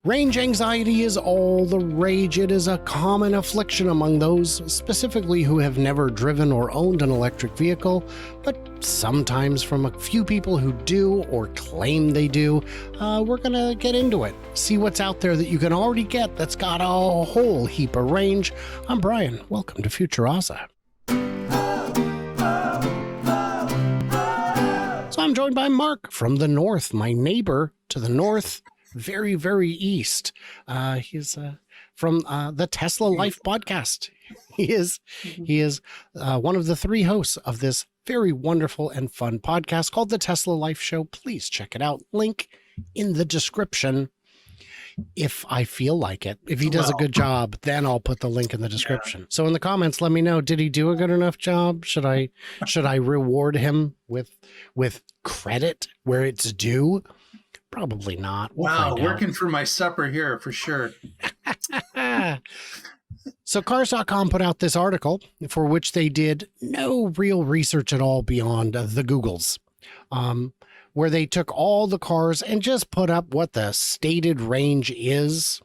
Range anxiety is all the rage. It is a common affliction among those specifically who have never driven or owned an electric vehicle, but sometimes from a few people who do or claim they do. We're gonna get into it, see what's out there that you can already get that's got a whole heap of range. I'm Brian. Welcome to Futurasa. So I'm joined by Mark from the north, my neighbor to the north. Very, very east. He's from the Tesla Life podcast. He is one of the three hosts of this very wonderful and fun podcast called the Tesla Life Show. Please check it out. Link in the description if I feel like it. If he does a good job, then I'll put the link in the description. Yeah. So in the comments, let me know, did he do a good enough job? Should I reward him with credit where it's due? Probably not. Wow, working for my supper here for sure. So Cars.com put out this article for which they did no real research at all beyond the Googles, where they took all the cars and just put up what the stated range is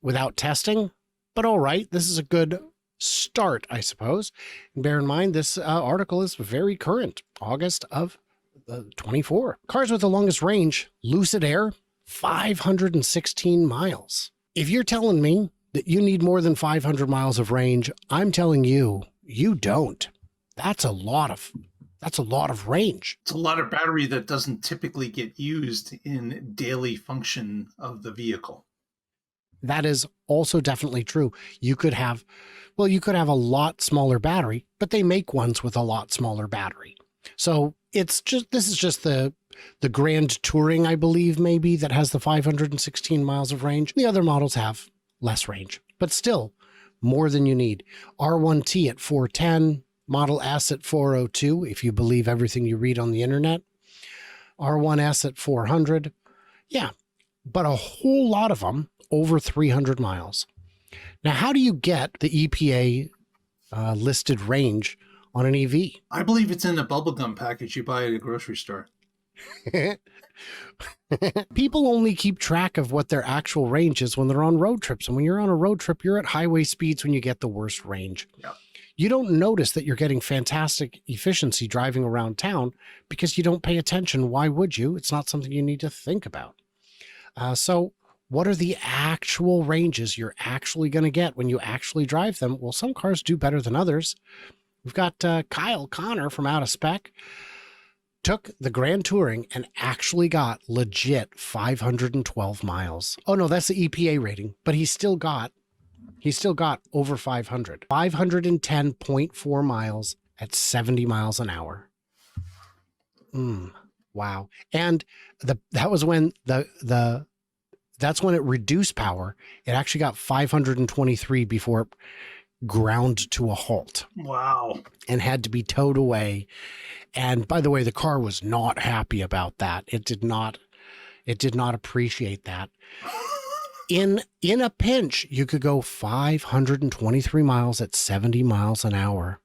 without testing. But all right, this is a good start, I suppose. And bear in mind, this article is very current, August of 24. Cars with the longest range, Lucid Air, 516 miles. If you're telling me that you need more than 500 miles of range, I'm telling you, you don't. That's a lot of range. It's a lot of battery that doesn't typically get used in daily function of the vehicle. That is also definitely true. You could have a lot smaller battery, but they make ones with a lot smaller battery. So this is just the Grand Touring, I believe, maybe, that has the 516 miles of range. The other models have less range, but still more than you need. R1T at 410, Model S at 402, if you believe everything you read on the internet. R1S at 400. Yeah, but a whole lot of them over 300 miles. Now, how do you get the EPA listed range on an EV? I believe it's in a bubblegum package you buy at a grocery store. People only keep track of what their actual range is when they're on road trips. And when you're on a road trip, you're at highway speeds when you get the worst range. Yep. You don't notice that you're getting fantastic efficiency driving around town because you don't pay attention. Why would you? It's not something you need to think about. So what are the actual ranges you're actually going to get when you actually drive them? Well, some cars do better than others. We've got Kyle Connor from Out of Spec took the Grand Touring and actually got legit 512 miles. Oh no, that's the EPA rating, but he still got over 500. 510.4 miles at 70 miles an hour. Wow. And that was when that's when it reduced power. It actually got 523 before it ground to a halt. Wow. And had to be towed away. And by the way, the car was not happy about that. It did not appreciate that. In a pinch, you could go 523 miles at 70 miles an hour.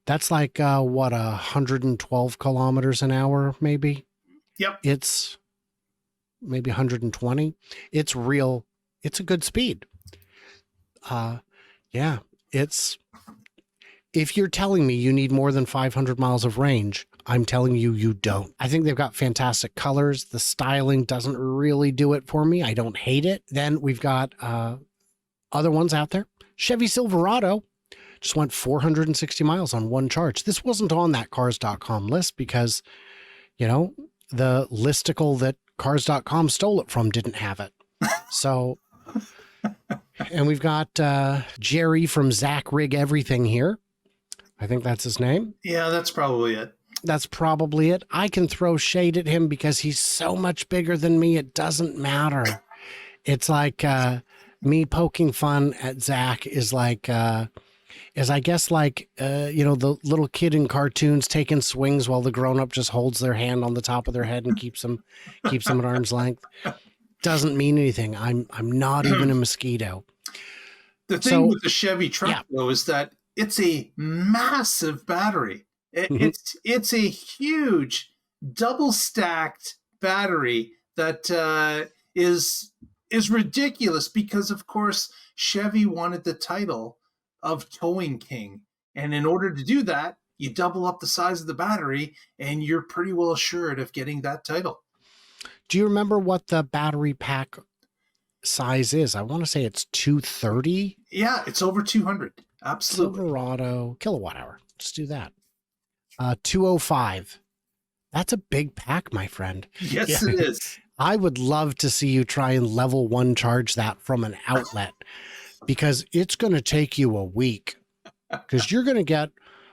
That's like 112 kilometers an hour, maybe? Yep. It's maybe 120. It's real. It's a good speed. Yeah, if you're telling me you need more than 500 miles of range, I'm telling you, you don't. I think they've got fantastic colors. The styling doesn't really do it for me. I don't hate it. Then we've got other ones out there. Chevy Silverado just went 460 miles on one charge. This wasn't on that Cars.com list because, the listicle that Cars.com stole it from didn't have it. So... And we've got Jerry from JerryRigEverything here. I think that's his name. Yeah, that's probably it. That's probably it. I can throw shade at him because he's so much bigger than me. It doesn't matter. It's like me poking fun at Zach is like, the little kid in cartoons taking swings while the grown-up just holds their hand on the top of their head and keeps them at arm's length. Doesn't mean anything. I'm not even a mosquito. The thing with the Chevy truck, though, is that it's a massive battery. It's a huge double stacked battery that is is ridiculous because, of course, Chevy wanted the title of Towing King. And in order to do that, you double up the size of the battery and you're pretty well assured of getting that title. Do you remember what the battery pack size is? I want to say it's 230. Yeah, it's over 200. Absolutely. Silverado kilowatt hour. Let's do that. 205. That's a big pack, my friend. Yes, it is. I would love to see you try and level 1 charge that from an outlet, because it's going to take you a week, because you're going to get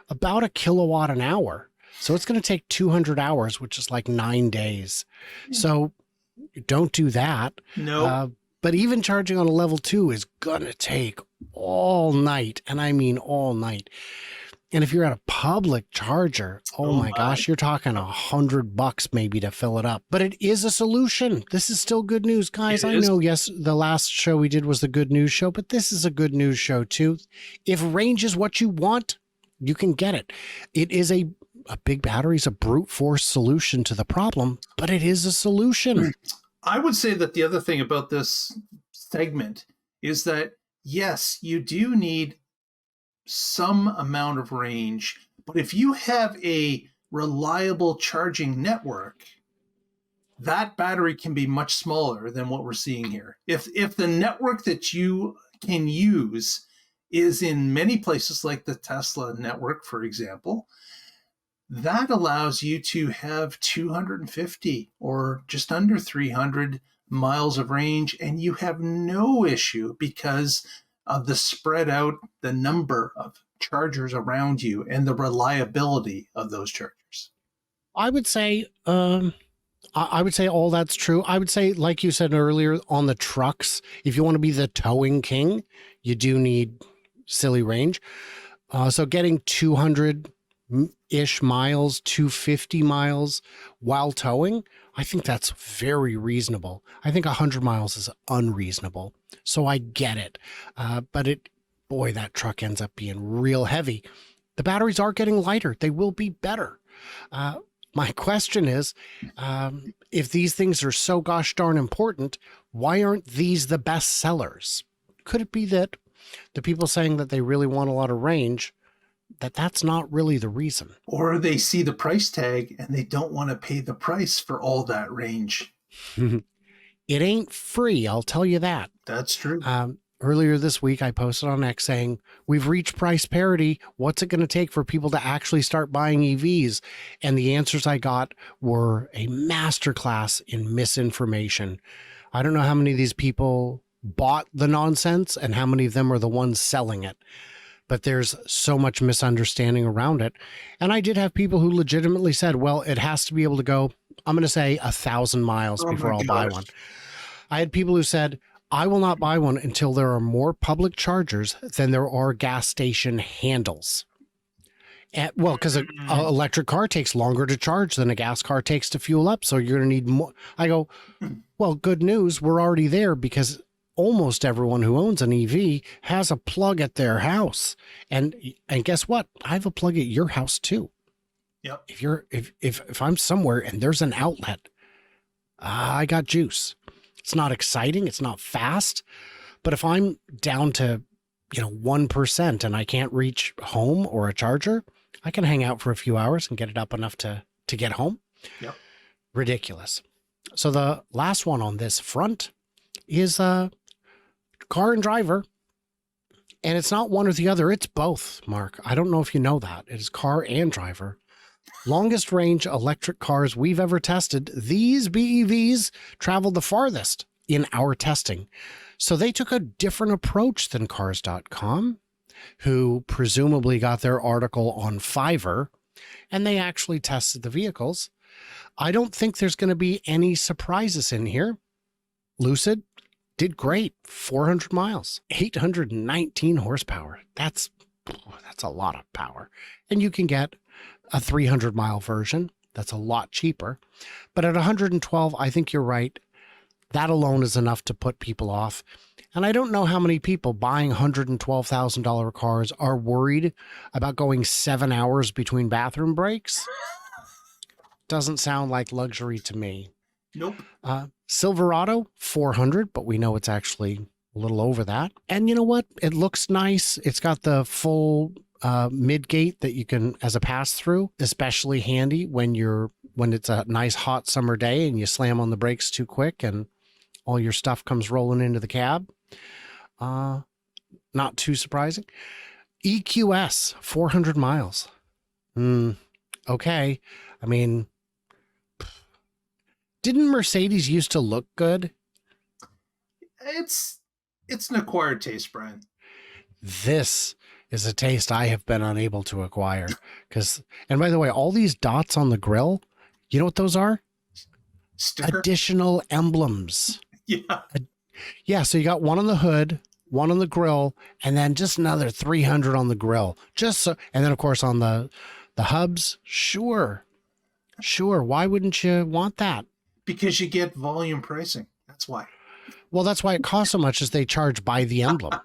about a kilowatt an hour. So it's going to take 200 hours, which is like 9 days. So don't do that. No. But even charging on a level 2 is going to take all night. And I mean all night. And if you're at a public charger, oh my gosh, you're talking $100 maybe to fill it up. But it is a solution. This is still good news, guys. I know, yes, the last show we did was the good news show, but this is a good news show too. If range is what you want, you can get it. It is a big battery is a brute force solution to the problem, but it is a solution. I would say that the other thing about this segment is that, yes, you do need some amount of range, but if you have a reliable charging network, that battery can be much smaller than what we're seeing here. If the network that you can use is in many places like the Tesla network, for example, that allows you to have 250 or just under 300 miles of range, and you have no issue because of the spread out, the number of chargers around you and the reliability of those chargers. I would say all that's true. I would say, like you said earlier, on the trucks, if you want to be the towing king, you do need silly range. So getting 200-ish miles, 250 miles while towing, I think that's very reasonable. I think 100 miles is unreasonable. So I get it. But that truck ends up being real heavy. The batteries are getting lighter. They will be better. My question is, if these things are so gosh darn important, why aren't these the best sellers? Could it be that the people saying that they really want a lot of range, that's not really the reason? Or they see the price tag and they don't want to pay the price for all that range. It ain't free, I'll tell you that. That's true. Earlier this week, I posted on X saying, we've reached price parity. What's it going to take for people to actually start buying EVs? And the answers I got were a masterclass in misinformation. I don't know how many of these people bought the nonsense and how many of them are the ones selling it. But there's so much misunderstanding around it. And I did have people who legitimately said, well, it has to be able to go, I'm going to say 1,000 miles before I'll buy one. I had people who said, I will not buy one until there are more public chargers than there are gas station handles. Well, because an electric car takes longer to charge than a gas car takes to fuel up. So you're going to need more. I go, well, good news. We're already there, because almost everyone who owns an EV has a plug at their house. And guess what? I have a plug at your house too. Yep. If I'm somewhere and there's an outlet, I got juice. It's not exciting. It's not fast. But if I'm down to, 1% and I can't reach home or a charger, I can hang out for a few hours and get it up enough to get home. Yep. Ridiculous. So the last one on this front is car and driver. And it's not one or the other. It's both, Mark. I don't know if you know that. It is car and driver. Longest range electric cars we've ever tested, these BEVs traveled the farthest in our testing. So they took a different approach than Cars.com, who presumably got their article on Fiverr, and they actually tested the vehicles. I don't think there's going to be any surprises in here. Lucid did great, 400 miles, 819 horsepower. That's a lot of power. And you can get a 300-mile version. That's a lot cheaper. But at 112, I think you're right. That alone is enough to put people off. And I don't know how many people buying $112,000 cars are worried about going 7 hours between bathroom breaks. Doesn't sound like luxury to me. Nope. Silverado 400, but we know it's actually a little over that. And you know what? It looks nice. It's got the full mid gate that you can as a pass through, especially handy when it's a nice hot summer day and you slam on the brakes too quick and all your stuff comes rolling into the cab. Not too surprising. EQS 400 miles. Okay. I mean, didn't Mercedes used to look good? It's an acquired taste, Brian. This is a taste I have been unable to acquire. And by the way, all these dots on the grill, you know what those are? Sticker? Additional emblems. Yeah. Yeah. So you got one on the hood, one on the grill, and then just another 300 on the grill. And then of course on the hubs. Sure. Why wouldn't you want that? Because you get volume pricing. That's why. Well, that's why it costs so much, as they charge by the emblem.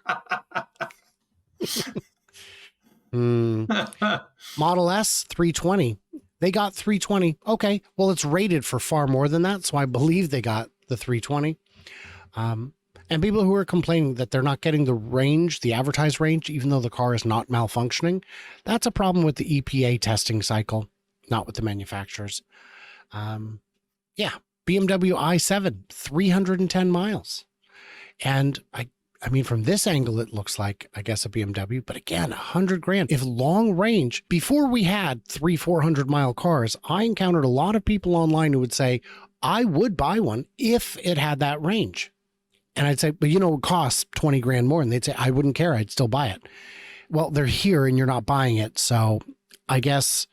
Model S 320. They got 320. Okay. Well, it's rated for far more than that. So I believe they got the 320. And people who are complaining that they're not getting the range, the advertised range, even though the car is not malfunctioning, that's a problem with the EPA testing cycle, not with the manufacturers. Yeah. BMW i7, 310 miles. And I mean, from this angle, it looks like, I guess, a BMW, but again, $100,000. If long range, before we had 400 mile cars, I encountered a lot of people online who would say, I would buy one if it had that range. And I'd say, but it would cost $20,000 more. And they'd say, I wouldn't care. I'd still buy it. Well, they're here and you're not buying it. So I guess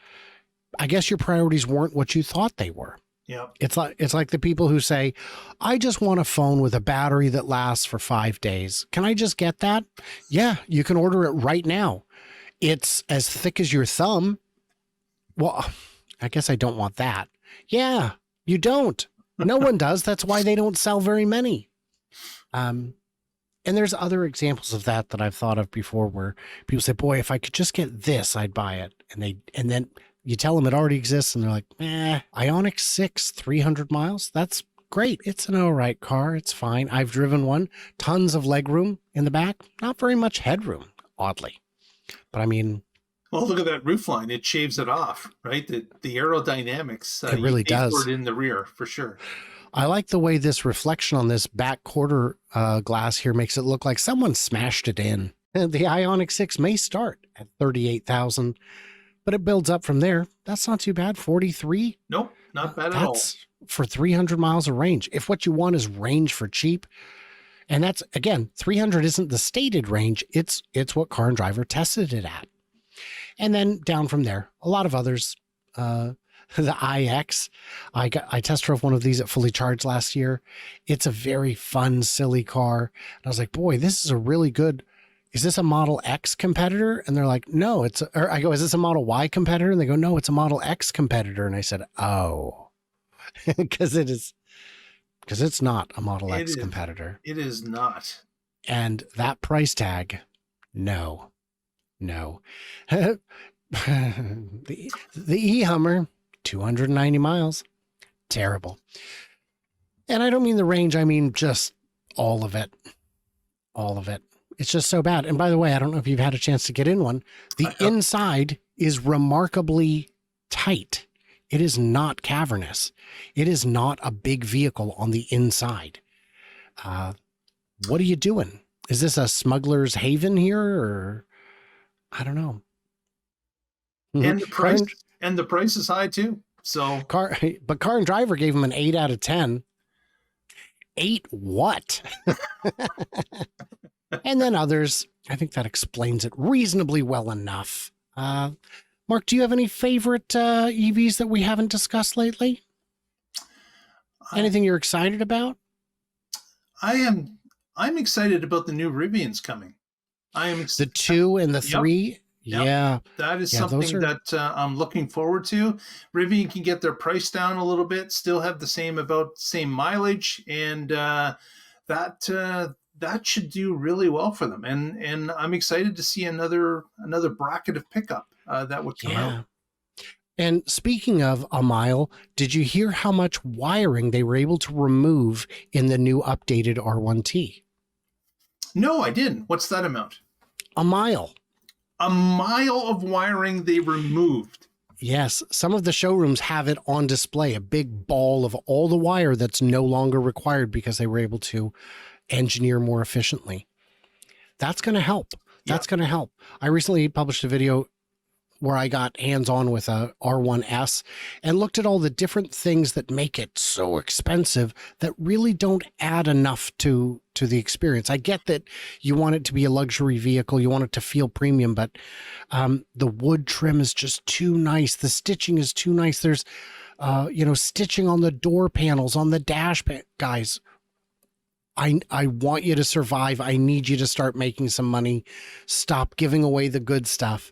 your priorities weren't what you thought they were. Yeah. It's like the people who say, I just want a phone with a battery that lasts for 5 days. Can I just get that? Yeah, you can order it right now. It's as thick as your thumb. Well, I guess I don't want that. Yeah, you don't. No one does. That's why they don't sell very many. And there's other examples of that I've thought of before, where people say, boy, if I could just get this, I'd buy it. And then you tell them it already exists and they're like, Ioniq 6, 300 miles. That's great. It's an all right car. It's fine. I've driven one. Tons of legroom in the back. Not very much headroom, oddly. But I mean, well, look at that roof line. It shaves it off, right? The aerodynamics. It really does. For it in the rear, for sure. I like the way this reflection on this back quarter glass here makes it look like someone smashed it in. And the Ioniq 6 may start at 38,000, but it builds up from there. That's not too bad. 43. Nope, not bad at all. For 300 miles of range. If what you want is range for cheap, and that's, again, 300 isn't the stated range. It's what Car and Driver tested it at. And then down from there, a lot of others. The iX, I test drove one of these at Fully Charged last year. It's a very fun, silly car. And I was like, boy, this is a really good. Is this a Model X competitor? And they're like, no, or I go, is this a Model Y competitor? And they go, no, it's a Model X competitor. And I said, oh, because it's not a Model X competitor. It is not. And that price tag, no. The e-Hummer, 290 miles. Terrible. And I don't mean the range. I mean, just all of it. It's just so bad. And by the way, I don't know if you've had a chance to get in one. The inside is remarkably tight. It is not cavernous. It is not a big vehicle on the inside. What are you doing? Is this a smuggler's haven here, or I don't know. And the price is high too. So Car and Driver gave him an 8 out of 10. 8 what? And then others. I think that explains it reasonably well enough. Mark, do you have any favorite EVs that we haven't discussed lately? Anything you're excited about? I'm excited about the new Rivians coming. The 2 and the 3. Yep. Yeah. That is something that I'm looking forward to. Rivian can get their price down a little bit, still have the same mileage, and that should do really well for them. And I'm excited to see another bracket of pickup that would come out. And speaking of a mile, did you hear how much wiring they were able to remove in the new updated R1T? No, I didn't. What's that amount? A mile. A mile of wiring they removed. Yes, some of the showrooms have it on display, a big ball of all the wire that's no longer required because they were able to engineer more efficiently. That's going to help. That's going to help. I recently published a video where I got hands-on with a R1S and looked at all the different things that make it so expensive that really don't add enough to the experience. I get that you want it to be a luxury vehicle, you want it to feel premium, but the wood trim is just too nice. The stitching is too nice. There's, stitching on the door panels, on the dash, guys. I want you to survive. I need you to start making some money. Stop giving away the good stuff.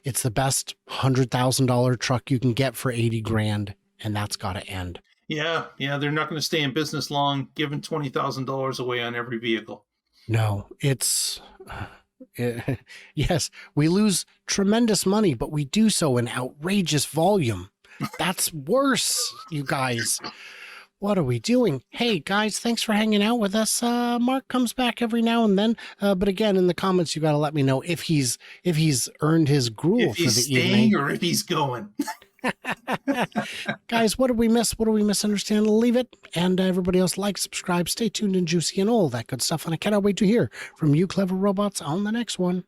It's the best $100,000 truck you can get for 80 grand, and that's got to end. Yeah, they're not going to stay in business long, giving $20,000 away on every vehicle. No, yes, we lose tremendous money, but we do so in outrageous volume. That's worse, you guys. What are we doing? Hey, guys, thanks for hanging out with us. Mark comes back every now and then. But again, in the comments, you got to let me know if he's earned his gruel for the evening. If he's staying or if he's going. Guys, what did we miss? What did we misunderstand? Leave it. And everybody else, like, subscribe, stay tuned and juicy and all that good stuff. And I cannot wait to hear from you clever robots on the next one.